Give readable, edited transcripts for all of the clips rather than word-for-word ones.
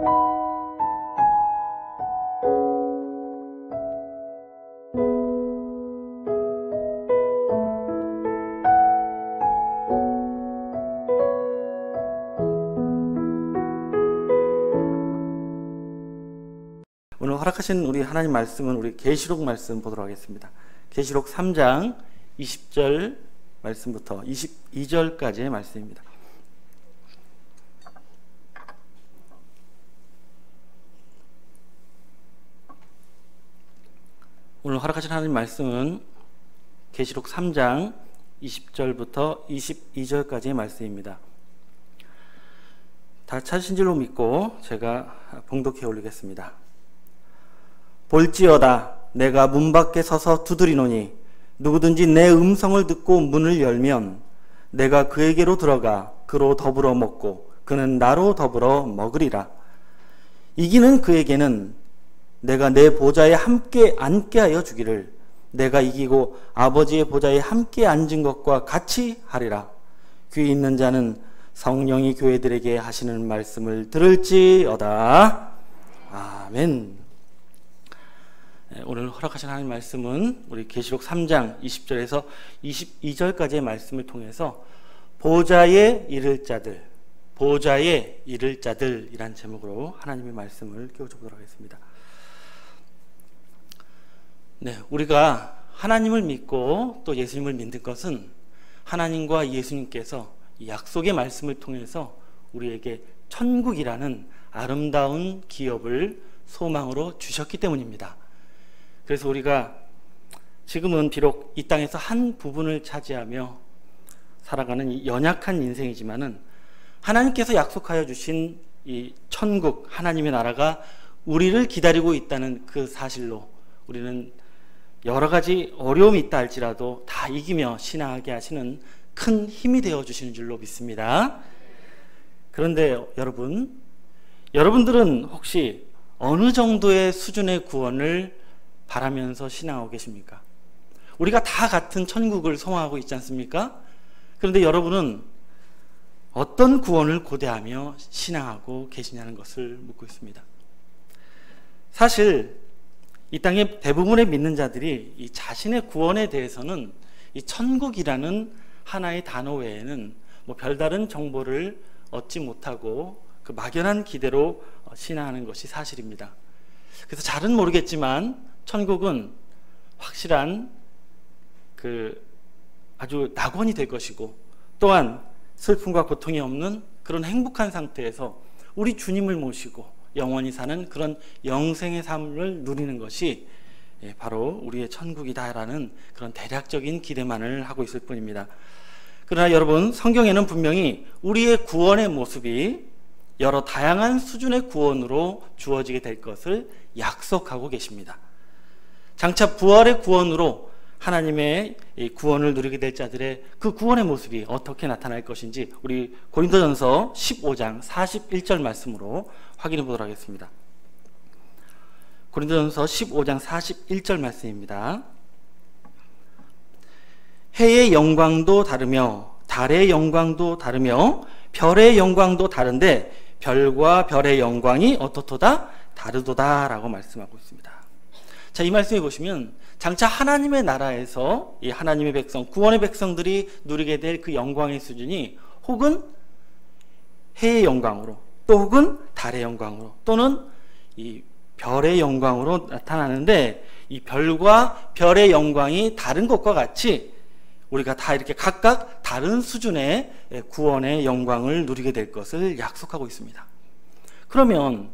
오늘 허락하신 우리 하나님 말씀은 우리 계시록 말씀 보도록 하겠습니다. 계시록 3장 20절 말씀부터 22절까지의 말씀입니다. 오늘 허락하신 하나님 말씀은 계시록 3장 20절부터 22절까지의 말씀입니다. 다 찾으신 줄로 믿고 제가 봉독해 올리겠습니다. 볼지어다 내가 문 밖에 서서 두드리노니 누구든지 내 음성을 듣고 문을 열면 내가 그에게로 들어가 그로 더불어 먹고 그는 나로 더불어 먹으리라. 이기는 그에게는 내가 내 보좌에 함께 앉게 하여 주기를 내가 이기고 아버지의 보좌에 함께 앉은 것과 같이 하리라. 귀 있는 자는 성령이 교회들에게 하시는 말씀을 들을지어다. 아멘. 오늘 허락하신 하나님 말씀은 우리 계시록 3장 20절에서 22절까지의 말씀을 통해서 보좌에 이를 자들, 보좌에 이를 자들이란 제목으로 하나님의 말씀을 끼워줘 보도록 하겠습니다. 네, 우리가 하나님을 믿고 또 예수님을 믿는 것은 하나님과 예수님께서 이 약속의 말씀을 통해서 우리에게 천국이라는 아름다운 기업을 소망으로 주셨기 때문입니다. 그래서 우리가 지금은 비록 이 땅에서 한 부분을 차지하며 살아가는 이 연약한 인생이지만은 하나님께서 약속하여 주신 이 천국, 하나님의 나라가 우리를 기다리고 있다는 그 사실로 우리는 여러 가지 어려움이 있다 할지라도 다 이기며 신앙하게 하시는 큰 힘이 되어 주시는 줄로 믿습니다. 그런데 여러분들은 혹시 어느 정도의 수준의 구원을 바라면서 신앙하고 계십니까? 우리가 다 같은 천국을 소망하고 있지 않습니까? 그런데 여러분은 어떤 구원을 고대하며 신앙하고 계시냐는 것을 묻고 있습니다. 사실 이 땅의 대부분의 믿는 자들이 이 자신의 구원에 대해서는 이 천국이라는 하나의 단어 외에는 뭐 별다른 정보를 얻지 못하고 그 막연한 기대로 신앙하는 것이 사실입니다. 그래서 잘은 모르겠지만 천국은 확실한 아주 낙원이 될 것이고 또한 슬픔과 고통이 없는 그런 행복한 상태에서 우리 주님을 모시고 영원히 사는 그런 영생의 삶을 누리는 것이 바로 우리의 천국이다라는 그런 대략적인 기대만을 하고 있을 뿐입니다. 그러나 여러분, 성경에는 분명히 우리의 구원의 모습이 여러 다양한 수준의 구원으로 주어지게 될 것을 약속하고 계십니다. 장차 부활의 구원으로 하나님의 구원을 누리게 될 자들의 그 구원의 모습이 어떻게 나타날 것인지 우리 고린도전서 15장 41절 말씀으로 확인해 보도록 하겠습니다. 고린도전서 15장 41절 말씀입니다. 해의 영광도 다르며 달의 영광도 다르며 별의 영광도 다른데 별과 별의 영광이 어떻도다? 다르도다 라고 말씀하고 있습니다. 자, 이 말씀에 보시면 장차 하나님의 나라에서 이 하나님의 백성, 구원의 백성들이 누리게 될 그 영광의 수준이 혹은 해의 영광으로 또 혹은 달의 영광으로 또는 이 별의 영광으로 나타나는데 이 별과 별의 영광이 다른 것과 같이 우리가 다 이렇게 각각 다른 수준의 구원의 영광을 누리게 될 것을 약속하고 있습니다. 그러면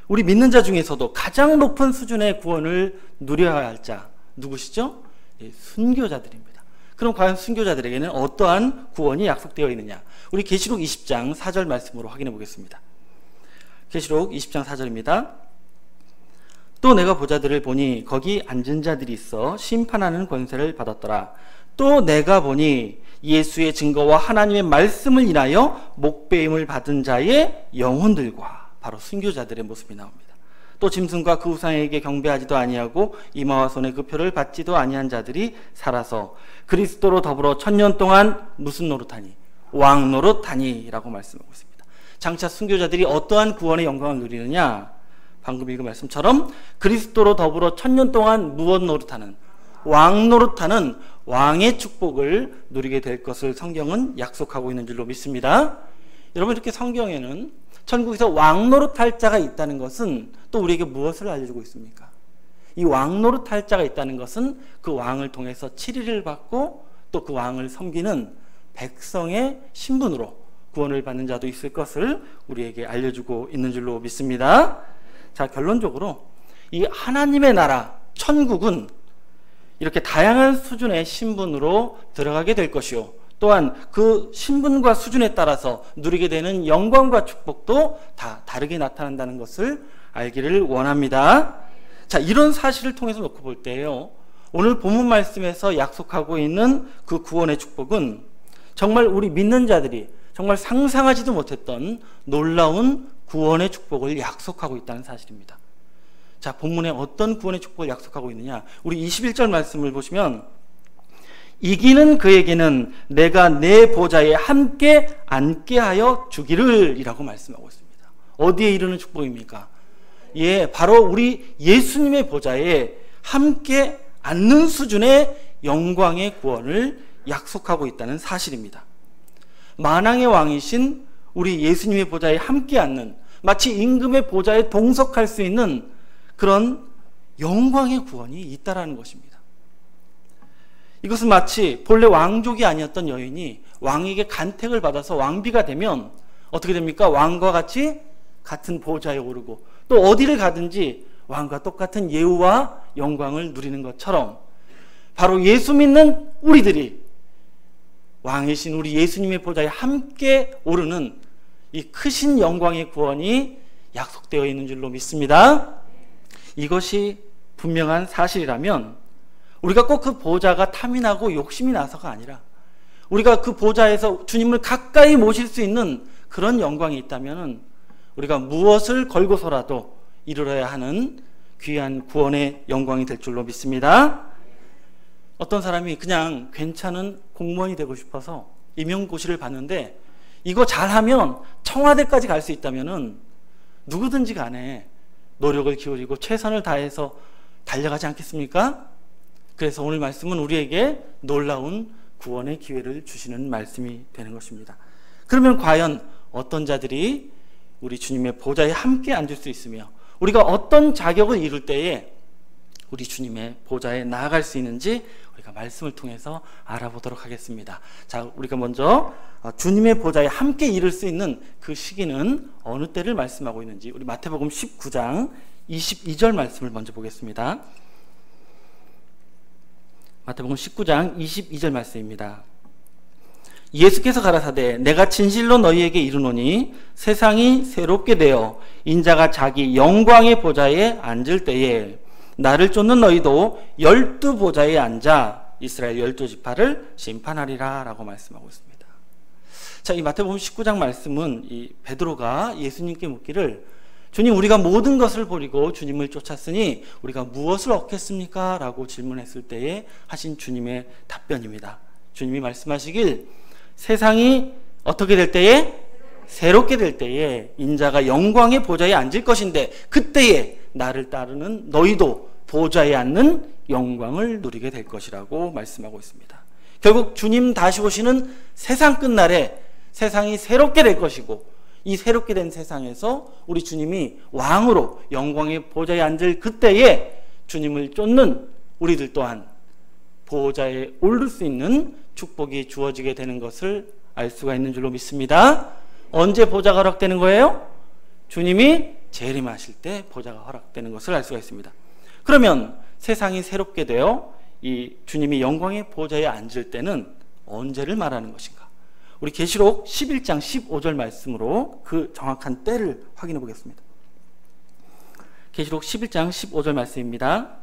우리 믿는 자 중에서도 가장 높은 수준의 구원을 누려야 할 자 누구시죠? 순교자들입니다. 그럼 과연 순교자들에게는 어떠한 구원이 약속되어 있느냐? 우리 계시록 20장 4절 말씀으로 확인해 보겠습니다. 계시록 20장 4절입니다. 또 내가 보자들을 보니 거기 앉은 자들이 있어 심판하는 권세를 받았더라. 또 내가 보니 예수의 증거와 하나님의 말씀을 인하여 목배임을 받은 자의 영혼들과 바로 순교자들의 모습이 나옵니다. 또 짐승과 그 우상에게 경배하지도 아니하고 이마와 손에 그 표를 받지도 아니한 자들이 살아서 그리스도로 더불어 1000년 동안 무슨 노릇하니? 왕 노릇하니 라고 말씀하고 있습니다. 장차 순교자들이 어떠한 구원의 영광을 누리느냐? 방금 읽은 말씀처럼 그리스도로 더불어 1000년 동안 무엇 노릇하는? 왕 노릇하는 왕의 축복을 누리게 될 것을 성경은 약속하고 있는 줄로 믿습니다. 여러분, 이렇게 성경에는 천국에서 왕 노릇할 자가 있다는 것은 또 우리에게 무엇을 알려주고 있습니까? 이 왕 노릇할 자가 있다는 것은 그 왕을 통해서 7일을 받고 또 그 왕을 섬기는 백성의 신분으로 구원을 받는 자도 있을 것을 우리에게 알려주고 있는 줄로 믿습니다. 자, 결론적으로 이 하나님의 나라, 천국은 이렇게 다양한 수준의 신분으로 들어가게 될 것이요, 또한 그 신분과 수준에 따라서 누리게 되는 영광과 축복도 다 다르게 나타난다는 것을 알기를 원합니다. 자, 이런 사실을 통해서 놓고 볼 때요, 오늘 본문 말씀에서 약속하고 있는 그 구원의 축복은 정말 우리 믿는 자들이 정말 상상하지도 못했던 놀라운 구원의 축복을 약속하고 있다는 사실입니다. 자, 본문에 어떤 구원의 축복을 약속하고 있느냐? 우리 21절 말씀을 보시면 이기는 그에게는 내가 내 보좌에 함께 앉게 하여 주기를 이라고 말씀하고 있습니다. 어디에 이르는 축복입니까? 예, 바로 우리 예수님의 보좌에 함께 앉는 수준의 영광의 구원을 약속하고 있다는 사실입니다. 만왕의 왕이신 우리 예수님의 보좌에 함께 앉는, 마치 임금의 보좌에 동석할 수 있는 그런 영광의 구원이 있다라는 것입니다. 이것은 마치 본래 왕족이 아니었던 여인이 왕에게 간택을 받아서 왕비가 되면 어떻게 됩니까? 왕과 같이 같은 보좌에 오르고 또 어디를 가든지 왕과 똑같은 예우와 영광을 누리는 것처럼 바로 예수 믿는 우리들이 왕이신 우리 예수님의 보좌에 함께 오르는 이 크신 영광의 구원이 약속되어 있는 줄로 믿습니다. 이것이 분명한 사실이라면 우리가 꼭 그 보좌가 탐이 나고 욕심이 나서가 아니라 우리가 그 보좌에서 주님을 가까이 모실 수 있는 그런 영광이 있다면 우리가 무엇을 걸고서라도 이루어야 하는 귀한 구원의 영광이 될 줄로 믿습니다. 어떤 사람이 그냥 괜찮은 공무원이 되고 싶어서 임용고시를 봤는데 이거 잘하면 청와대까지 갈 수 있다면 누구든지 간에 노력을 기울이고 최선을 다해서 달려가지 않겠습니까? 그래서 오늘 말씀은 우리에게 놀라운 구원의 기회를 주시는 말씀이 되는 것입니다. 그러면 과연 어떤 자들이 우리 주님의 보좌에 함께 앉을 수 있으며 우리가 어떤 자격을 이룰 때에 우리 주님의 보좌에 나아갈 수 있는지 우리가 말씀을 통해서 알아보도록 하겠습니다. 자, 우리가 먼저 주님의 보좌에 함께 이룰 수 있는 그 시기는 어느 때를 말씀하고 있는지 우리 마태복음 19장 22절 말씀을 먼저 보겠습니다. 마태복음 19장 22절 말씀입니다. 예수께서 가라사대 내가 진실로 너희에게 이르노니 세상이 새롭게 되어 인자가 자기 영광의 보좌에 앉을 때에 나를 쫓는 너희도 12보좌에 앉아 이스라엘 12지파를 심판하리라 라고 말씀하고 있습니다. 자, 이 마태복음 19장 말씀은 이 베드로가 예수님께 묻기를 주님, 우리가 모든 것을 버리고 주님을 쫓았으니 우리가 무엇을 얻겠습니까? 라고 질문했을 때에 하신 주님의 답변입니다. 주님이 말씀하시길 세상이 어떻게 될 때에? 새롭게 될 때에 인자가 영광의 보좌에 앉을 것인데 그때에 나를 따르는 너희도 보좌에 앉는 영광을 누리게 될 것이라고 말씀하고 있습니다. 결국 주님 다시 오시는 세상 끝날에 세상이 새롭게 될 것이고 이 새롭게 된 세상에서 우리 주님이 왕으로 영광의 보좌에 앉을 그때에 주님을 쫓는 우리들 또한 보좌에 오를 수 있는 축복이 주어지게 되는 것을 알 수가 있는 줄로 믿습니다. 언제 보좌가 허락되는 거예요? 주님이 재림하실 때 보좌가 허락되는 것을 알 수가 있습니다. 그러면 세상이 새롭게 되어 이 주님이 영광의 보좌에 앉을 때는 언제를 말하는 것인가? 우리 계시록 11장 15절 말씀으로 그 정확한 때를 확인해 보겠습니다. 계시록 11장 15절 말씀입니다.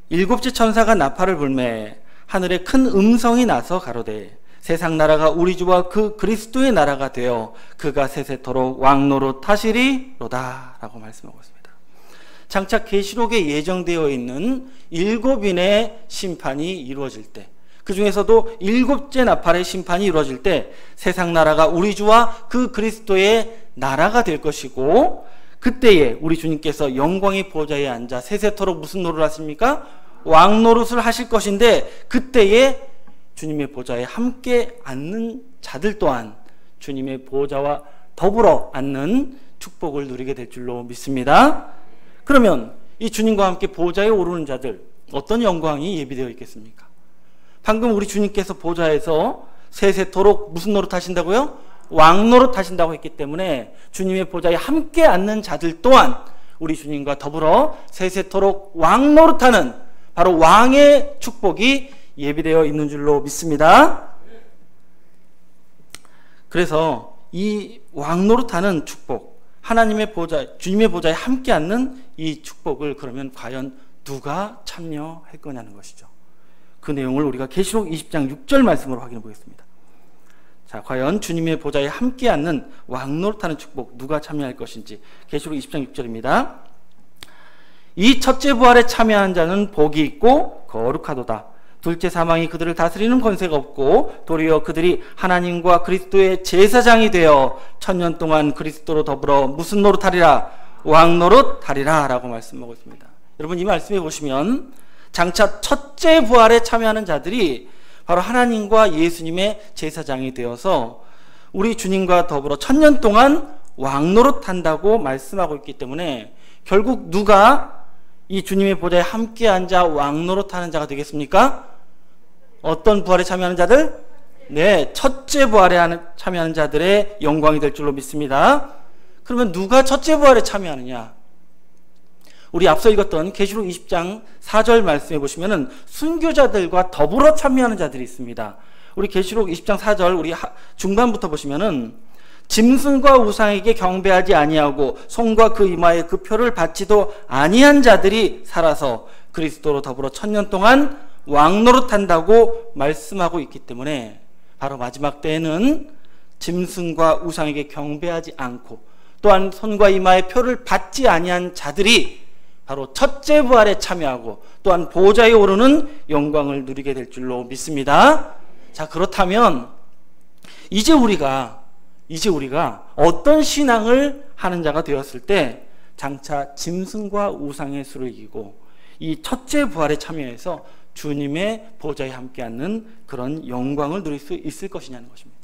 일곱째 천사가 나팔을 불매 하늘에 큰 음성이 나서 가로되 세상 나라가 우리 주와 그 그리스도의 나라가 되어 그가 세세토록 왕노릇 하시리로다 라고 말씀하고 있습니다. 장차 계시록에 예정되어 있는 7인의 심판이 이루어질 때 그 중에서도 7째 나팔의 심판이 이루어질 때 세상 나라가 우리 주와 그 그리스도의 나라가 될 것이고, 그때에 우리 주님께서 영광의 보좌에 앉아 세세토록 무슨 노릇을 하십니까? 왕노릇을 하실 것인데, 그때에 주님의 보좌에 함께 앉는 자들 또한 주님의 보좌와 더불어 앉는 축복을 누리게 될 줄로 믿습니다. 그러면 이 주님과 함께 보좌에 오르는 자들, 어떤 영광이 예비되어 있겠습니까? 방금 우리 주님께서 보좌에서 세세토록 무슨 노릇 하신다고요? 왕노릇 하신다고 했기 때문에 주님의 보좌에 함께 앉는 자들 또한 우리 주님과 더불어 세세토록 왕노릇하는 바로 왕의 축복이 예비되어 있는 줄로 믿습니다. 그래서 이 왕노릇하는 축복, 하나님의 보좌, 주님의 보좌에 함께 앉는 이 축복을 그러면 과연 누가 참여할 거냐는 것이죠. 그 내용을 우리가 계시록 20장 6절 말씀으로 확인해 보겠습니다. 자, 과연 주님의 보좌에 함께 앉는 왕노릇하는 축복 누가 참여할 것인지 계시록 20장 6절입니다. 이 첫째 부활에 참여한 자는 복이 있고 거룩하도다. 둘째 사망이 그들을 다스리는 권세가 없고 도리어 그들이 하나님과 그리스도의 제사장이 되어 1000년 동안 그리스도로 더불어 무슨 노릇하리라? 왕노릇하리라 라고 말씀하고 있습니다. 여러분, 이 말씀에 보시면 장차 첫째 부활에 참여하는 자들이 바로 하나님과 예수님의 제사장이 되어서 우리 주님과 더불어 1000년 동안 왕노릇한다고 말씀하고 있기 때문에 결국 누가 이 주님의 보좌에 함께 앉아 왕노릇하는 자가 되겠습니까? 어떤 부활에 참여하는 자들? 네, 첫째 부활에 참여하는 자들의 영광이 될 줄로 믿습니다. 그러면 누가 첫째 부활에 참여하느냐? 우리 앞서 읽었던 계시록 20장 4절 말씀해 보시면은 순교자들과 더불어 참여하는 자들이 있습니다. 우리 계시록 20장 4절 우리 중반부터 보시면은 짐승과 우상에게 경배하지 아니하고 손과 그 이마에 그 표를 받지도 아니한 자들이 살아서 그리스도로 더불어 1000년 동안 왕노릇한다고 말씀하고 있기 때문에 바로 마지막 때에는 짐승과 우상에게 경배하지 않고 또한 손과 이마에 표를 받지 아니한 자들이 바로 첫째 부활에 참여하고 또한 보좌에 오르는 영광을 누리게 될 줄로 믿습니다. 자, 그렇다면 이제 우리가 어떤 신앙을 하는 자가 되었을 때 장차 짐승과 우상의 수를 이기고 이 첫째 부활에 참여해서 주님의 보좌에 함께 앉는 그런 영광을 누릴 수 있을 것이냐는 것입니다.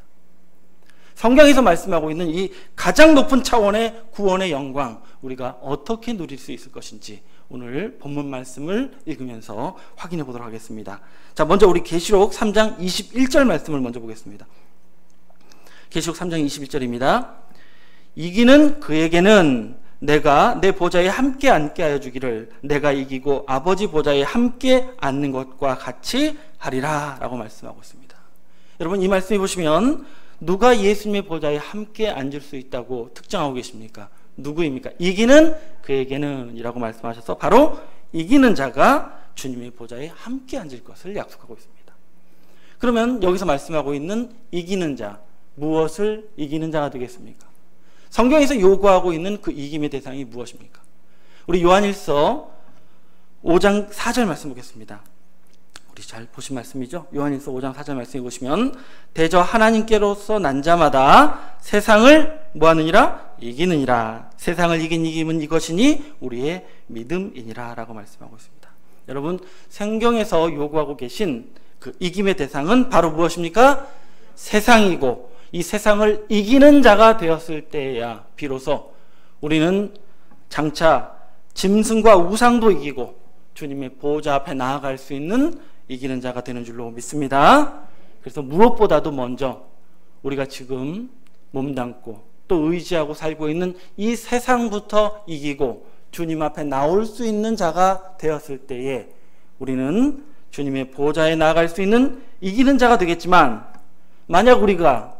성경에서 말씀하고 있는 이 가장 높은 차원의 구원의 영광, 우리가 어떻게 누릴 수 있을 것인지 오늘 본문 말씀을 읽으면서 확인해 보도록 하겠습니다. 자, 먼저 우리 계시록 3장 21절 말씀을 먼저 보겠습니다. 계시록 3장 21절입니다. 이기는 그에게는 내가 내 보좌에 함께 앉게 하여 주기를 내가 이기고 아버지 보좌에 함께 앉는 것과 같이 하리라 라고 말씀하고 있습니다. 여러분, 이 말씀해 보시면 누가 예수님의 보좌에 함께 앉을 수 있다고 특정하고 계십니까? 누구입니까? 이기는 그에게는 이라고 말씀하셔서 바로 이기는 자가 주님의 보좌에 함께 앉을 것을 약속하고 있습니다. 그러면 여기서 말씀하고 있는 이기는 자, 무엇을 이기는 자가 되겠습니까? 성경에서 요구하고 있는 그 이김의 대상이 무엇입니까? 우리 요한일서 5장 4절 말씀 보겠습니다. 우리 잘 보신 말씀이죠? 요한일서 5장 4절 말씀해 보시면 대저 하나님께로서 난 자마다 세상을 뭐하느니라? 이기느니라. 세상을 이긴 이김은 이것이니 우리의 믿음이니라 라고 말씀하고 있습니다. 여러분, 성경에서 요구하고 계신 그 이김의 대상은 바로 무엇입니까? 세상이고 이 세상을 이기는 자가 되었을 때야 비로소 우리는 장차 짐승과 우상도 이기고 주님의 보좌 앞에 나아갈 수 있는 이기는 자가 되는 줄로 믿습니다. 그래서 무엇보다도 먼저 우리가 지금 몸담고 또 의지하고 살고 있는 이 세상부터 이기고 주님 앞에 나올 수 있는 자가 되었을 때에 우리는 주님의 보좌에 나아갈 수 있는 이기는 자가 되겠지만, 만약 우리가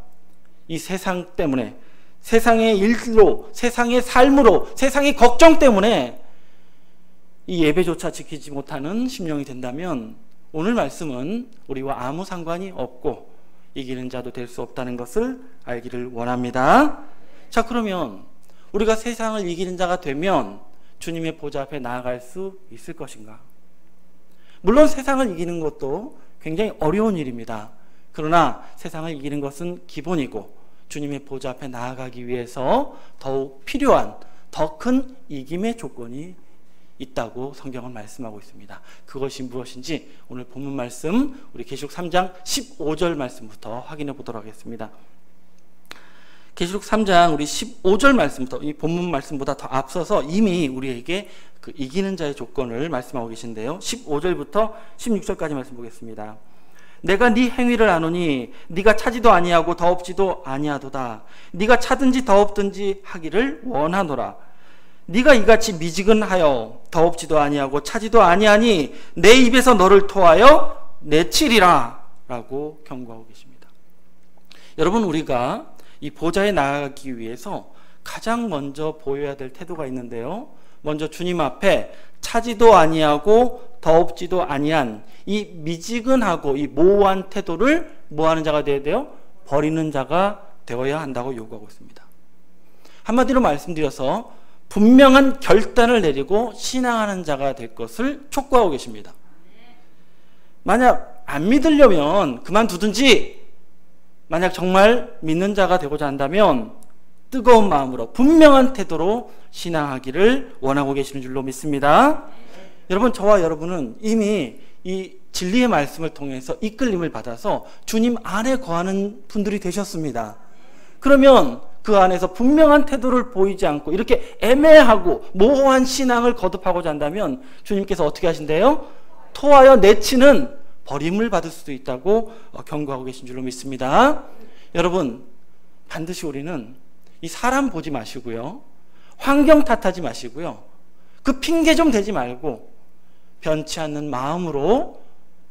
이 세상 때문에, 세상의 일로, 세상의 삶으로, 세상의 걱정 때문에 이 예배조차 지키지 못하는 심령이 된다면 오늘 말씀은 우리와 아무 상관이 없고 이기는 자도 될 수 없다는 것을 알기를 원합니다. 자, 그러면 우리가 세상을 이기는 자가 되면 주님의 보좌 앞에 나아갈 수 있을 것인가? 물론 세상을 이기는 것도 굉장히 어려운 일입니다. 그러나 세상을 이기는 것은 기본이고 주님의 보좌 앞에 나아가기 위해서 더욱 필요한 더 큰 이김의 조건이 있다고 성경은 말씀하고 있습니다. 그것이 무엇인지 오늘 본문 말씀 우리 계시록 3장 15절 말씀부터 확인해 보도록 하겠습니다. 계시록 3장 우리 15절 말씀부터 이 본문 말씀보다 더 앞서서 이미 우리에게 그 이기는 자의 조건을 말씀하고 계신데요. 15절부터 16절까지 말씀 보겠습니다. 내가 네 행위를 아노니 네가 차지도 아니하고 더 없지도 아니하도다. 네가 차든지 더 없든지 하기를 원하노라. 네가 이같이 미지근하여 더 없지도 아니하고 차지도 아니하니 내 입에서 너를 토하여 내치리라 라고 경고하고 계십니다. 여러분, 우리가 이 보좌에 나아가기 위해서 가장 먼저 보여야 될 태도가 있는데요. 먼저 주님 앞에 차지도 아니하고 더 없지도 아니한 이 미지근하고 이 모호한 태도를 뭐하는 자가 되어야 돼요? 버리는 자가 되어야 한다고 요구하고 있습니다. 한마디로 말씀드려서 분명한 결단을 내리고 신앙하는 자가 될 것을 촉구하고 계십니다. 만약 안 믿으려면 그만두든지, 만약 정말 믿는 자가 되고자 한다면 뜨거운 마음으로 분명한 태도로 신앙하기를 원하고 계시는 줄로 믿습니다. 여러분, 저와 여러분은 이미 이 진리의 말씀을 통해서 이끌림을 받아서 주님 안에 거하는 분들이 되셨습니다. 그러면 그 안에서 분명한 태도를 보이지 않고 이렇게 애매하고 모호한 신앙을 거듭하고자 한다면 주님께서 어떻게 하신대요? 토하여 내치는 버림을 받을 수도 있다고 경고하고 계신 줄로 믿습니다. 여러분, 반드시 우리는 이 사람 보지 마시고요, 환경 탓하지 마시고요, 그 핑계 좀 대지 말고 변치 않는 마음으로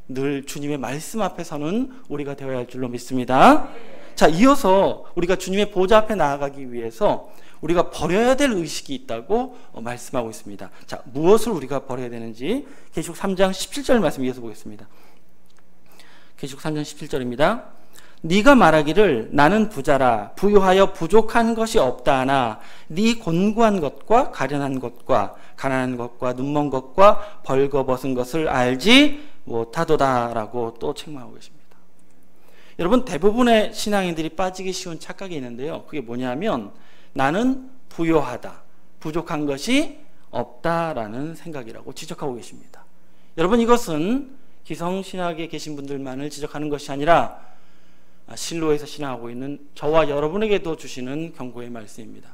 늘 주님의 말씀 앞에 서는 우리가 되어야 할 줄로 믿습니다. 자, 이어서 우리가 주님의 보좌 앞에 나아가기 위해서 우리가 버려야 될 의식이 있다고 말씀하고 있습니다. 자, 무엇을 우리가 버려야 되는지 계시록 3장 17절 말씀 이어서 보겠습니다. 계시록 3장 17절입니다. 네가 말하기를 나는 부자라 부유하여 부족한 것이 없다 하나 네 곤고한 것과 가련한 것과 가난한 것과 눈먼 것과 벌거벗은 것을 알지 못하도다 라고 또 책망하고 계십니다. 여러분, 대부분의 신앙인들이 빠지기 쉬운 착각이 있는데요. 그게 뭐냐면 나는 부유하다, 부족한 것이 없다라는 생각이라고 지적하고 계십니다. 여러분, 이것은 기성신학에 계신 분들만을 지적하는 것이 아니라 실로에서 신앙하고 있는 저와 여러분에게도 주시는 경고의 말씀입니다.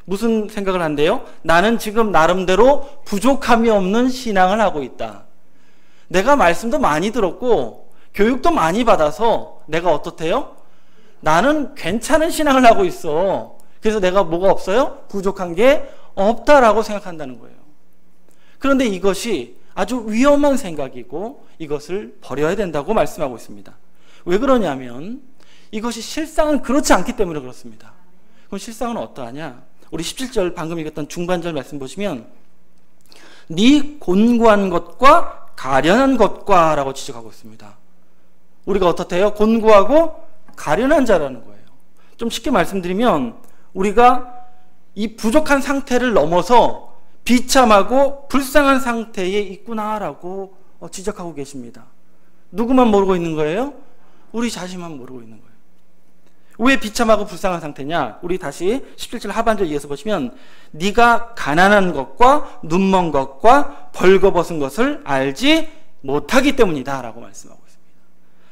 무슨 생각을 한대요? 나는 지금 나름대로 부족함이 없는 신앙을 하고 있다. 내가 말씀도 많이 들었고 교육도 많이 받아서 내가 어떻대요? 나는 괜찮은 신앙을 하고 있어. 그래서 내가 뭐가 없어요? 부족한 게 없다라고 생각한다는 거예요. 그런데 이것이 아주 위험한 생각이고 이것을 버려야 된다고 말씀하고 있습니다. 왜 그러냐면 이것이 실상은 그렇지 않기 때문에 그렇습니다. 그럼 실상은 어떠하냐? 우리 17절 방금 읽었던 중반절 말씀 보시면 네 곤고한 것과 가련한 것과 라고 지적하고 있습니다. 우리가 어떻대요? 곤고하고 가련한 자라는 거예요. 좀 쉽게 말씀드리면 우리가 이 부족한 상태를 넘어서 비참하고 불쌍한 상태에 있구나라고 지적하고 계십니다. 누구만 모르고 있는 거예요? 우리 자신만 모르고 있는 거예요. 왜 비참하고 불쌍한 상태냐? 우리 다시 17절 하반절 이어서 보시면 네가 가난한 것과 눈먼 것과 벌거벗은 것을 알지 못하기 때문이다 라고 말씀하고 있습니다.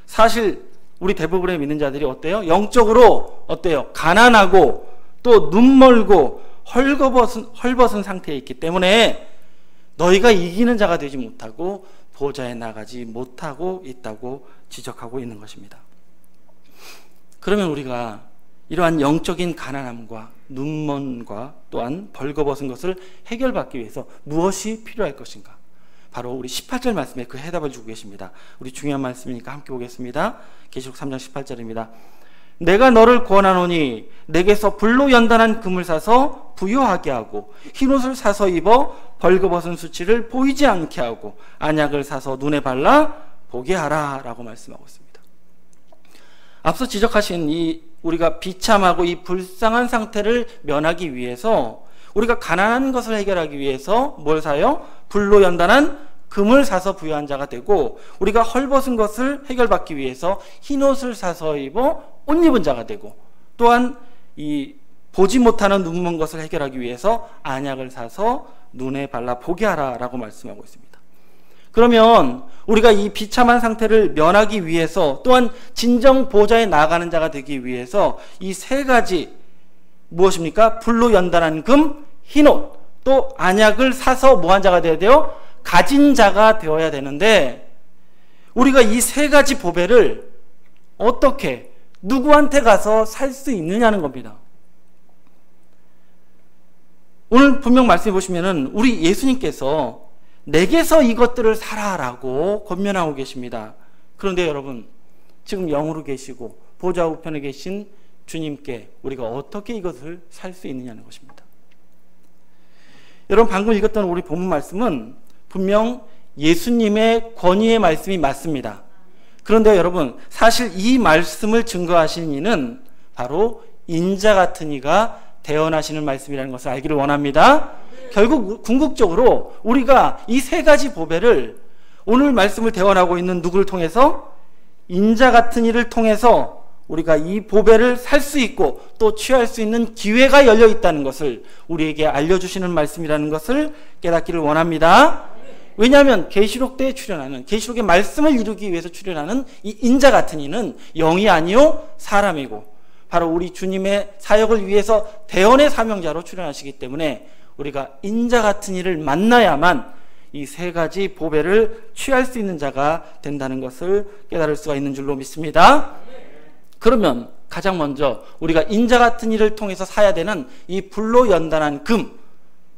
사실 우리 대부분의 믿는 자들이 어때요? 영적으로 어때요? 가난하고 또 눈멀고 헐벗은 상태에 있기 때문에 너희가 이기는 자가 되지 못하고 보좌에 나가지 못하고 있다고 지적하고 있는 것입니다. 그러면 우리가 이러한 영적인 가난함과 눈먼과 또한 벌거벗은 것을 해결받기 위해서 무엇이 필요할 것인가? 바로 우리 18절 말씀에 그 해답을 주고 계십니다. 우리 중요한 말씀이니까 함께 보겠습니다. 계시록 3장 18절입니다. 내가 너를 권하노니 내게서 불로 연단한 금을 사서 부유하게 하고 흰옷을 사서 입어 벌거벗은 수치를 보이지 않게 하고 안약을 사서 눈에 발라 보게 하라 라고 말씀하고 있습니다. 앞서 지적하신 이 우리가 비참하고 이 불쌍한 상태를 면하기 위해서 우리가 가난한 것을 해결하기 위해서 뭘 사요? 불로 연단한 금을 사서 부여한 자가 되고, 우리가 헐벗은 것을 해결받기 위해서 흰옷을 사서 입어 옷 입은 자가 되고, 또한 이 보지 못하는 눈 먼 것을 해결하기 위해서 안약을 사서 눈에 발라 보게 하라라고 말씀하고 있습니다. 그러면 우리가 이 비참한 상태를 면하기 위해서, 또한 진정 보좌에 나아가는 자가 되기 위해서 이 세 가지 무엇입니까? 불로 연단한 금, 흰옷, 또 안약을 사서 뭐한 자가 되어야 돼요? 가진 자가 되어야 되는데, 우리가 이 세 가지 보배를 어떻게, 누구한테 가서 살 수 있느냐는 겁니다. 오늘 분명 말씀해 보시면은 우리 예수님께서 내게서 이것들을 사라라고 권면하고 계십니다. 그런데 여러분, 지금 영으로 계시고 보좌 우편에 계신 주님께 우리가 어떻게 이것을 살 수 있느냐는 것입니다. 여러분, 방금 읽었던 우리 본문 말씀은 분명 예수님의 권위의 말씀이 맞습니다. 그런데 여러분, 사실 이 말씀을 증거하신 이는 바로 인자 같은 이가 대언하시는 말씀이라는 것을 알기를 원합니다. 결국 궁극적으로 우리가 이 세 가지 보배를 오늘 말씀을 대언하고 있는 누구를 통해서, 인자 같은 이를 통해서 우리가 이 보배를 살 수 있고 또 취할 수 있는 기회가 열려 있다는 것을 우리에게 알려주시는 말씀이라는 것을 깨닫기를 원합니다. 왜냐하면 계시록 때에 출현하는, 계시록의 말씀을 이루기 위해서 출현하는 이 인자 같은 이는 영이 아니요 사람이고, 바로 우리 주님의 사역을 위해서 대언의 사명자로 출현하시기 때문에 우리가 인자 같은 이를 만나야만 이 세 가지 보배를 취할 수 있는 자가 된다는 것을 깨달을 수가 있는 줄로 믿습니다. 그러면 가장 먼저 우리가 인자 같은 이를 통해서 사야 되는 이 불로 연단한 금,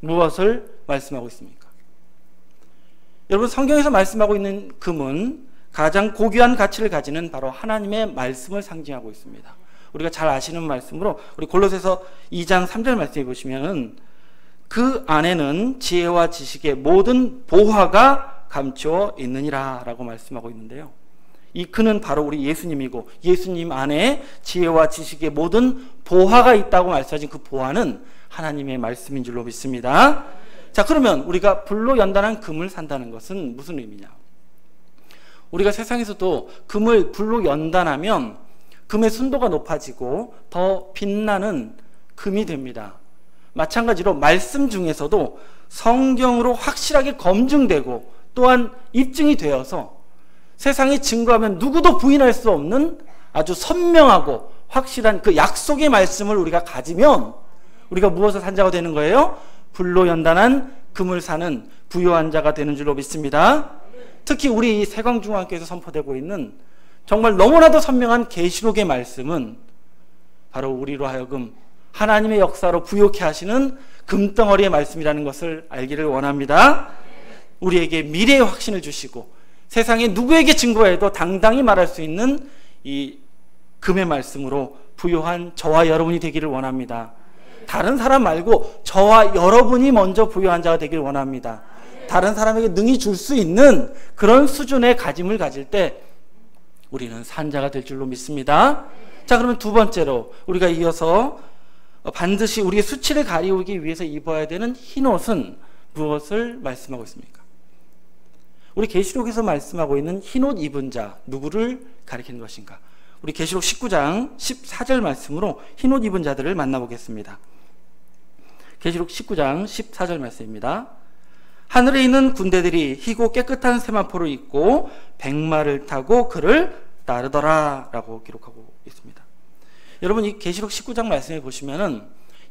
무엇을 말씀하고 있습니까? 여러분, 성경에서 말씀하고 있는 금은 가장 고귀한 가치를 가지는 바로 하나님의 말씀을 상징하고 있습니다. 우리가 잘 아시는 말씀으로 우리 골로새서 2장 3절 말씀해 보시면 그 안에는 지혜와 지식의 모든 보화가 감추어 있느니라 라고 말씀하고 있는데요. 이 그는 바로 우리 예수님이고, 예수님 안에 지혜와 지식의 모든 보화가 있다고 말씀하신 그 보화는 하나님의 말씀인 줄로 믿습니다. 자, 그러면 우리가 불로 연단한 금을 산다는 것은 무슨 의미냐? 우리가 세상에서도 금을 불로 연단하면 금의 순도가 높아지고 더 빛나는 금이 됩니다. 마찬가지로 말씀 중에서도 성경으로 확실하게 검증되고 또한 입증이 되어서 세상에 증거하면 누구도 부인할 수 없는 아주 선명하고 확실한 그 약속의 말씀을 우리가 가지면 우리가 무엇을 산 자가 되는 거예요? 불로 연단한 금을 사는 부요한 자가 되는 줄로 믿습니다. 특히 우리 이 세광중앙교회에서 선포되고 있는 정말 너무나도 선명한 계시록의 말씀은 바로 우리로 하여금 하나님의 역사로 부요케 하시는 금덩어리의 말씀이라는 것을 알기를 원합니다. 우리에게 미래의 확신을 주시고 세상에 누구에게 증거해도 당당히 말할 수 있는 이 금의 말씀으로 부요한 저와 여러분이 되기를 원합니다. 다른 사람 말고 저와 여러분이 먼저 부요한 자가 되기를 원합니다. 다른 사람에게 능히 줄 수 있는 그런 수준의 가짐을 가질 때 우리는 산자가 될 줄로 믿습니다. 자, 그러면 두 번째로 우리가 이어서 반드시 우리의 수치를 가리우기 위해서 입어야 되는 흰옷은 무엇을 말씀하고 있습니까? 우리 계시록에서 말씀하고 있는 흰옷 입은 자, 누구를 가리키는 것인가? 우리 계시록 19장 14절 말씀으로 흰옷 입은 자들을 만나보겠습니다. 계시록 19장 14절 말씀입니다. 하늘에 있는 군대들이 희고 깨끗한 세마포를 입고 백마를 타고 그를 따르더라 라고 기록하고 있습니다. 여러분, 이 계시록 19장 말씀에 보시면은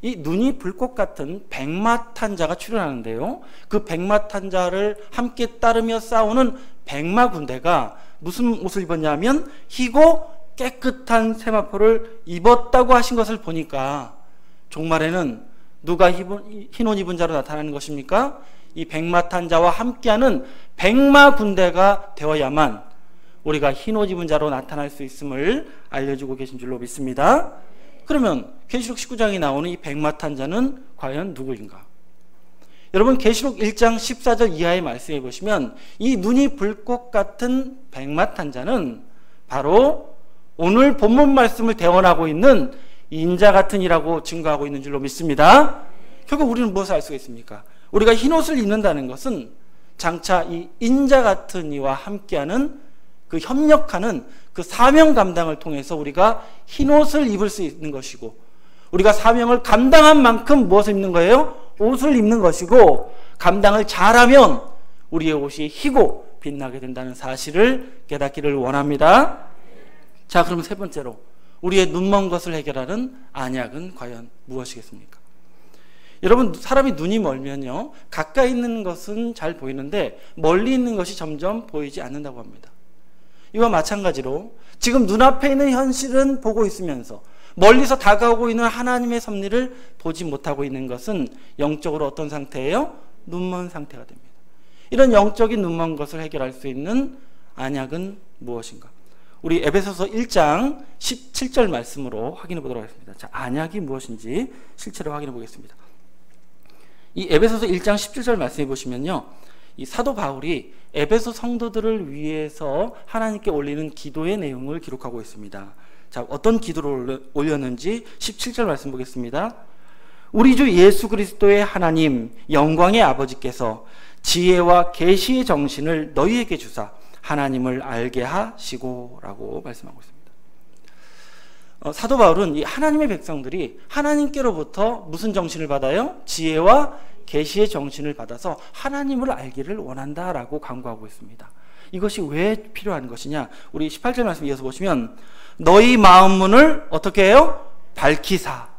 이 눈이 불꽃 같은 백마 탄 자가 출현하는데요. 그 백마 탄 자를 함께 따르며 싸우는 백마 군대가 무슨 옷을 입었냐면 희고 깨끗한 세마포를 입었다고 하신 것을 보니까 종말에는 누가 흰옷 입은 자로 나타나는 것입니까? 이 백마 탄 자와 함께하는 백마 군대가 되어야만 우리가 흰옷 입은 자로 나타날 수 있음을 알려주고 계신 줄로 믿습니다. 그러면 계시록 19장에 나오는 이 백마 탄 자는 과연 누구인가? 여러분, 계시록 1장 14절 이하의 말씀해 보시면 이 눈이 불꽃 같은 백마 탄 자는 바로 오늘 본문 말씀을 대언하고 있는 인자 같은 이라고 증거하고 있는 줄로 믿습니다. 결국 우리는 무엇을 알 수가 있습니까? 우리가 흰옷을 입는다는 것은 장차 이 인자 같은 이와 함께하는 그 협력하는 그 사명 감당을 통해서 우리가 흰옷을 입을 수 있는 것이고, 우리가 사명을 감당한 만큼 무엇을 입는 거예요? 옷을 입는 것이고, 감당을 잘하면 우리의 옷이 희고 빛나게 된다는 사실을 깨닫기를 원합니다. 자, 그럼 세 번째로 우리의 눈먼 것을 해결하는 안약은 과연 무엇이겠습니까? 여러분, 사람이 눈이 멀면요, 가까이 있는 것은 잘 보이는데 멀리 있는 것이 점점 보이지 않는다고 합니다. 이와 마찬가지로 지금 눈앞에 있는 현실은 보고 있으면서 멀리서 다가오고 있는 하나님의 섭리를 보지 못하고 있는 것은 영적으로 어떤 상태예요? 눈먼 상태가 됩니다. 이런 영적인 눈먼 것을 해결할 수 있는 안약은 무엇인가? 우리 에베소서 1장 17절 말씀으로 확인해 보도록 하겠습니다. 자, 안약이 무엇인지 실체로 확인해 보겠습니다. 이 에베소서 1장 17절 말씀해 보시면요, 이 사도 바울이 에베소 성도들을 위해서 하나님께 올리는 기도의 내용을 기록하고 있습니다. 자, 어떤 기도를 올렸는지 17절 말씀 보겠습니다. 우리 주 예수 그리스도의 하나님 영광의 아버지께서 지혜와 계시의 정신을 너희에게 주사 하나님을 알게 하시고 라고 말씀하고 있습니다. 사도 바울은 이 하나님의 백성들이 하나님께로부터 무슨 정신을 받아요? 지혜와 계시의 정신을 받아서 하나님을 알기를 원한다라고 강구하고 있습니다. 이것이 왜 필요한 것이냐? 우리 18절 말씀 이어서 보시면 너희 마음 문을 어떻게 해요? 밝히사.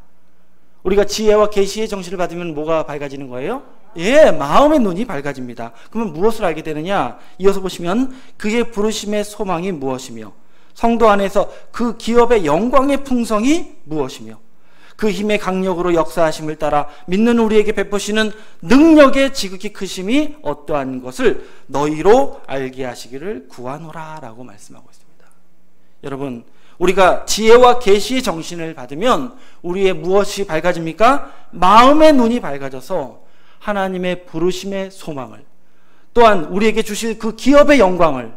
우리가 지혜와 계시의 정신을 받으면 뭐가 밝아지는 거예요? 예, 마음의 눈이 밝아집니다. 그러면 무엇을 알게 되느냐? 이어서 보시면 그의 부르심의 소망이 무엇이며 성도 안에서 그 기업의 영광의 풍성이 무엇이며 그 힘의 강력으로 역사하심을 따라 믿는 우리에게 베푸시는 능력의 지극히 크심이 어떠한 것을 너희로 알게 하시기를 구하노라 라고 말씀하고 있습니다. 여러분, 우리가 지혜와 계시의 정신을 받으면 우리의 무엇이 밝아집니까? 마음의 눈이 밝아져서 하나님의 부르심의 소망을, 또한 우리에게 주실 그 기업의 영광을,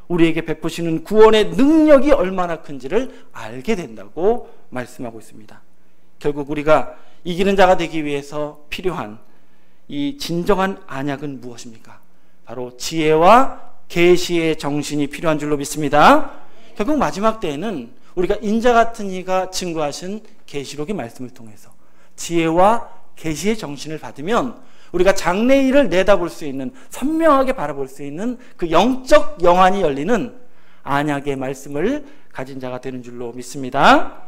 우리에게 베푸시는 구원의 능력이 얼마나 큰지를 알게 된다고 말씀하고 있습니다. 결국 우리가 이기는 자가 되기 위해서 필요한 이 진정한 안약은 무엇입니까? 바로 지혜와 계시의 정신이 필요한 줄로 믿습니다. 결국 마지막 때에는 우리가 인자 같은 이가 증거하신 계시록의 말씀을 통해서 지혜와 계시의 정신을 받으면 우리가 장래일을 내다볼 수 있는, 선명하게 바라볼 수 있는 그 영적 영안이 열리는 안약의 말씀을 가진 자가 되는 줄로 믿습니다.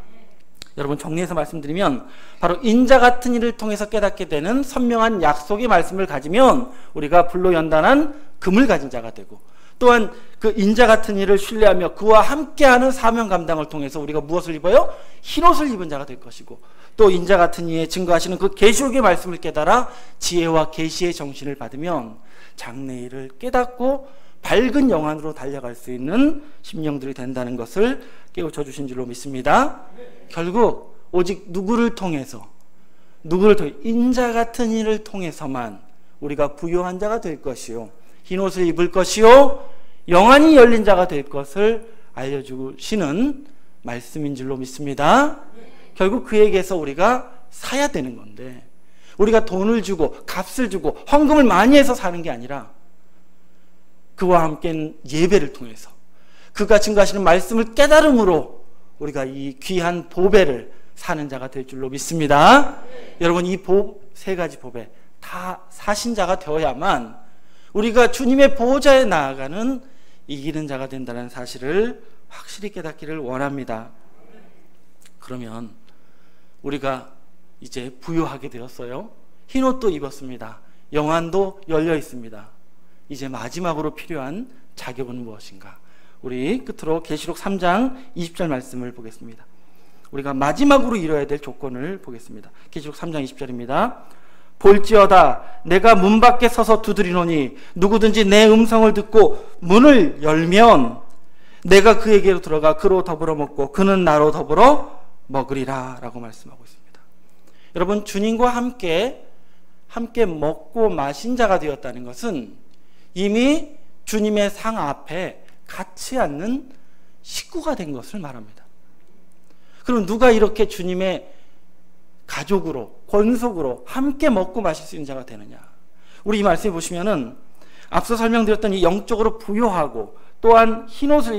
여러분, 정리해서 말씀드리면 바로 인자 같은 이를 통해서 깨닫게 되는 선명한 약속의 말씀을 가지면 우리가 불로 연단한 금을 가진 자가 되고, 또한 그 인자 같은 이를 신뢰하며 그와 함께하는 사명 감당을 통해서 우리가 무엇을 입어요? 흰옷을 입은 자가 될 것이고, 또 인자 같은 이의 증거하시는 그 계시록의 말씀을 깨달아 지혜와 계시의 정신을 받으면 장래일을 깨닫고 밝은 영안으로 달려갈 수 있는 심령들이 된다는 것을 깨우쳐 주신 줄로 믿습니다. 결국 오직 누구를 통해서 인자 같은 이를 통해서만 우리가 부요한 자가 될 것이요, 흰옷을 입을 것이요, 영안이 열린 자가 될 것을 알려주시는 말씀인 줄로 믿습니다. 결국 그에게서 우리가 사야 되는 건데, 우리가 돈을 주고 값을 주고 헌금을 많이 해서 사는 게 아니라 그와 함께 예배를 통해서 그가 증거하시는 말씀을 깨달음으로 우리가 이 귀한 보배를 사는 자가 될 줄로 믿습니다. 여러분, 이 세 가지 보배 다 사신 자가 되어야만 우리가 주님의 보호자에 나아가는 이기는 자가 된다는 사실을 확실히 깨닫기를 원합니다. 그러면 우리가 이제 부유하게 되었어요. 흰옷도 입었습니다. 영안도 열려 있습니다. 이제 마지막으로 필요한 자격은 무엇인가? 우리 끝으로 계시록 3장 20절 말씀을 보겠습니다. 우리가 마지막으로 이뤄야 될 조건을 보겠습니다. 계시록 3장 20절입니다. 볼지어다 내가 문 밖에 서서 두드리노니 누구든지 내 음성을 듣고 문을 열면 내가 그에게로 들어가 그로 더불어 먹고 그는 나로 더불어 먹으리라 라고 말씀하고 있습니다. 여러분, 주님과 함께 먹고 마신 자가 되었다는 것은 이미 주님의 상 앞에 같이 앉는 식구가 된 것을 말합니다. 그럼 누가 이렇게 주님의 가족으로, 권속으로 함께 먹고 마실 수 있는 자가 되느냐? 우리 이 말씀에 보시면은 앞서 설명드렸던 이 영적으로 부요하고 또한 흰옷을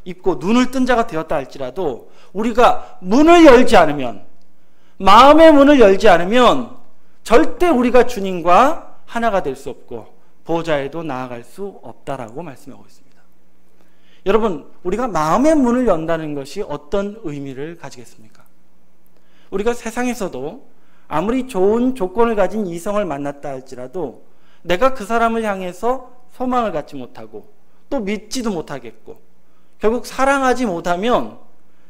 입고 눈을 뜬 자가 되었다 할지라도 우리가 문을 열지 않으면, 마음의 문을 열지 않으면 절대 우리가 주님과 하나가 될 수 없고 보좌에도 나아갈 수 없다라고 말씀하고 있습니다. 여러분, 우리가 마음의 문을 연다는 것이 어떤 의미를 가지겠습니까? 우리가 세상에서도 아무리 좋은 조건을 가진 이성을 만났다 할지라도 내가 그 사람을 향해서 소망을 갖지 못하고 또 믿지도 못하겠고 결국 사랑하지 못하면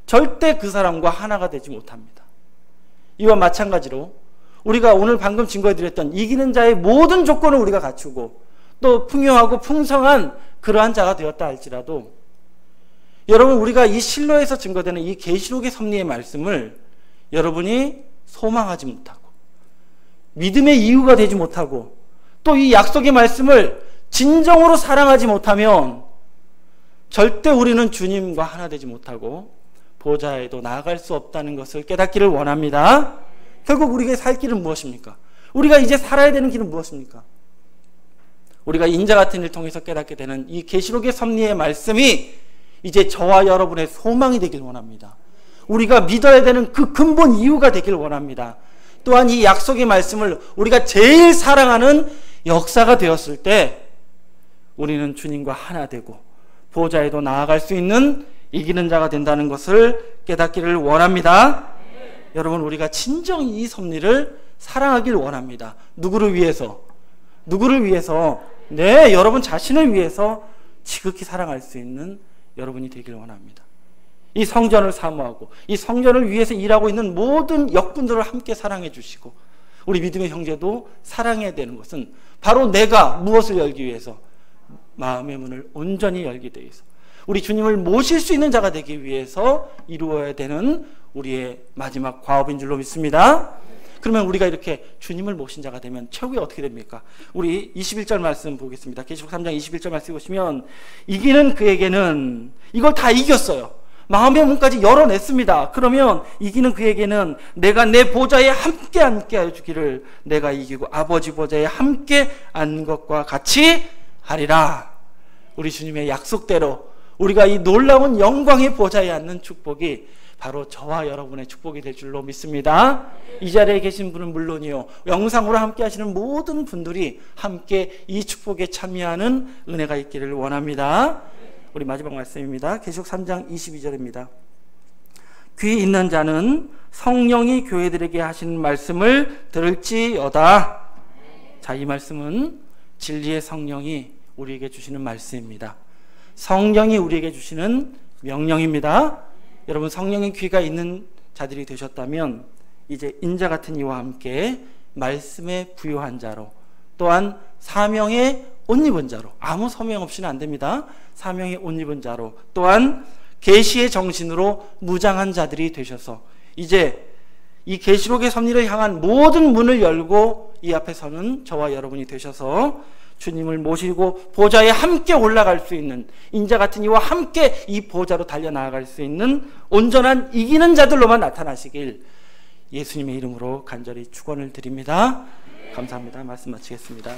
절대 그 사람과 하나가 되지 못합니다. 이와 마찬가지로 우리가 오늘 방금 증거해드렸던 이기는 자의 모든 조건을 우리가 갖추고 또 풍요하고 풍성한 그러한 자가 되었다 할지라도 여러분, 우리가 이 실로에서 증거되는 이 계시록의 섭리의 말씀을 여러분이 소망하지 못하고 믿음의 이유가 되지 못하고 또 이 약속의 말씀을 진정으로 사랑하지 못하면 절대 우리는 주님과 하나 되지 못하고 보좌에도 나아갈 수 없다는 것을 깨닫기를 원합니다. 결국 우리가 살 길은 무엇입니까? 우리가 이제 살아야 되는 길은 무엇입니까? 우리가 인자 같은 일을 통해서 깨닫게 되는 이 계시록의 섭리의 말씀이 이제 저와 여러분의 소망이 되길 원합니다. 우리가 믿어야 되는 그 근본 이유가 되길 원합니다. 또한 이 약속의 말씀을 우리가 제일 사랑하는 역사가 되었을 때 우리는 주님과 하나 되고 보좌에도 나아갈 수 있는 이기는 자가 된다는 것을 깨닫기를 원합니다. 여러분, 우리가 진정 이 섭리를 사랑하길 원합니다. 누구를 위해서? 누구를 위해서? 네, 여러분 자신을 위해서 지극히 사랑할 수 있는 여러분이 되길 원합니다. 이 성전을 사모하고 이 성전을 위해서 일하고 있는 모든 역군들을 함께 사랑해 주시고 우리 믿음의 형제도 사랑해야 되는 것은 바로 내가 무엇을 열기 위해서? 마음의 문을 온전히 열기 위해서 우리 주님을 모실 수 있는 자가 되기 위해서 이루어야 되는 우리의 마지막 과업인 줄로 믿습니다. 그러면 우리가 이렇게 주님을 모신 자가 되면 최후에 어떻게 됩니까? 우리 21절 말씀 보겠습니다. 계시록 3장 21절 말씀 보시면 이기는 그에게는 이걸 다 이겼어요. 마음의 문까지 열어냈습니다. 그러면 이기는 그에게는 내가 내 보좌에 함께 앉게 하여 주기를 내가 이기고 아버지 보좌에 함께 앉는 것과 같이 하리라. 우리 주님의 약속대로 우리가 이 놀라운 영광의 보좌에 앉는 축복이 바로 저와 여러분의 축복이 될 줄로 믿습니다. 이 자리에 계신 분은 물론이요, 영상으로 함께 하시는 모든 분들이 함께 이 축복에 참여하는 은혜가 있기를 원합니다. 우리 마지막 말씀입니다. 계시록 3장 22절입니다. 귀 있는 자는 성령이 교회들에게 하시는 말씀을 들을지어다. 자, 이 말씀은 진리의 성령이 우리에게 주시는 말씀입니다. 성령이 우리에게 주시는 명령입니다. 여러분, 성령의 귀가 있는 자들이 되셨다면 이제 인자 같은 이와 함께 말씀에 부요한 자로 또한 사명에 옷 입은 자로, 아무 서명 없이는 안 됩니다. 사명에 옷 입은 자로 또한 계시의 정신으로 무장한 자들이 되셔서 이제 이 계시록의 섭리를 향한 모든 문을 열고 이 앞에 서는 저와 여러분이 되셔서 주님을 모시고 보좌에 함께 올라갈 수 있는 인자 같은 이와 함께 이 보좌로 달려나갈 수 있는 온전한 이기는 자들로만 나타나시길 예수님의 이름으로 간절히 축원을 드립니다. 감사합니다. 말씀 마치겠습니다.